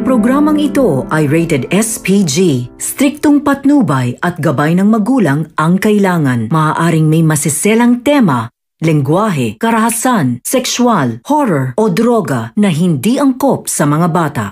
programang ito ay rated SPG. Striktong patnubay at gabay ng magulang ang kailangan. Maaaring may masiselang tema, lengguwahe, karahasan, sexual, horror o droga na hindi angkop sa mga bata.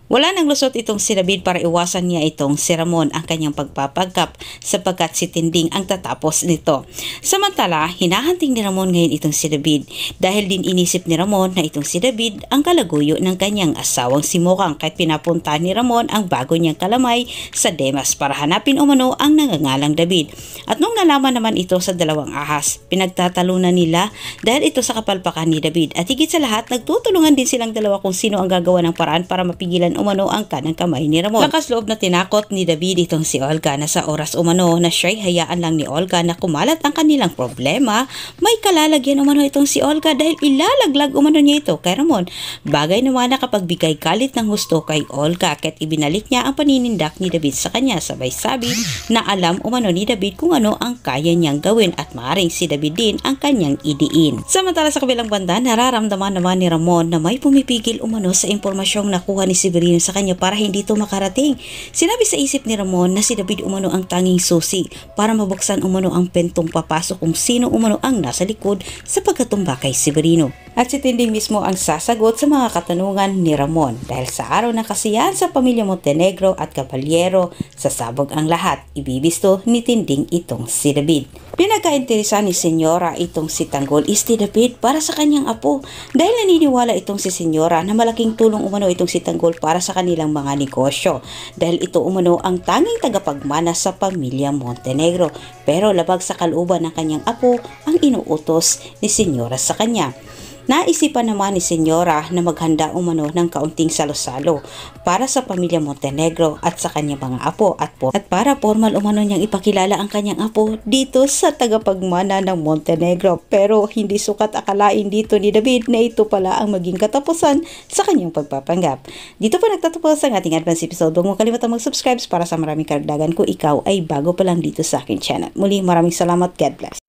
Wala nang lusot itong si David para iwasan niya itong si Ramon ang kanyang pagpapagkap sapagkat si Tinding ang tatapos nito. Samantala, hinahanting ni Ramon ngayon itong si David dahil din inisip ni Ramon na itong si David ang kalaguyo ng kanyang asawang si Mokang kahit pinapunta ni Ramon ang bago niyang kalamay sa Demas para hanapin umano ang nangangalang David. At nung nalaman naman ito sa dalawang ahas, pinagtatalunan nila dahil ito sa kapalpakan ni David at higit sa lahat nagtutulungan din silang dalawa kung sino ang gagawa ng paraan para mapigilan umano ang kanang kamay ni Ramon. Lakas loob na tinakot ni David itong si Olga na sa oras umano na siya'y hayaan lang ni Olga na kumalat ang kanilang problema, may kalalagyan umano itong si Olga dahil ilalaglag umano niya ito kay Ramon. Bagay naman na kapag bigay galit ng husto kay Olga kahit ibinalik niya ang paninindak ni David sa kanya sabay sabi na alam umano ni David kung ano ang kaya niyang gawin at maaaring si David din ang kanyang idiin. Samantala sa kabilang banda, nararamdaman naman ni Ramon na may pumipigil umano sa impormasyong nakuha ni Severino sa kanya para hindi ito makarating. Sinabi sa isip ni Ramon na si David umano ang tanging susi para mabuksan umano ang pentong papasok kung sino umano ang nasa likod sa pagkatumba kay Severino. At si Tinding mismo ang sasagot sa mga katanungan ni Ramon dahil sa araw ng kasiyahan sa pamilya Montenegro at Caballero, sasabog ang lahat. Ibibisto ni Tinding itong si David. Pinagkainteresan ni Senyora itong si Tanggol Isti David para sa kanyang apo dahil naniniwala itong si Senyora na malaking tulong umano itong si Tanggol para sa kanilang mga negosyo dahil ito umano ang tanging tagapagmana sa pamilya Montenegro pero labag sa kalooban ng kanyang apo ang inuutos ni Senyora sa kanya. Naisipan naman ni Senyora na maghanda umano ng kaunting salo-salo para sa pamilya Montenegro at sa kanyang mga apo at para formal umano niyang ipakilala ang kanyang apo dito sa tagapagmana ng Montenegro. Pero hindi sukat akalain dito ni David na ito pala ang maging katapusan sa kanyang pagpapanggap. Dito po nagtatapos ang ating advance episode. Huwag mo kalimutan mag-subscribe para sa maraming karagdagan ko ikaw ay bago pa lang dito sa aking channel. Muli maraming salamat. God bless.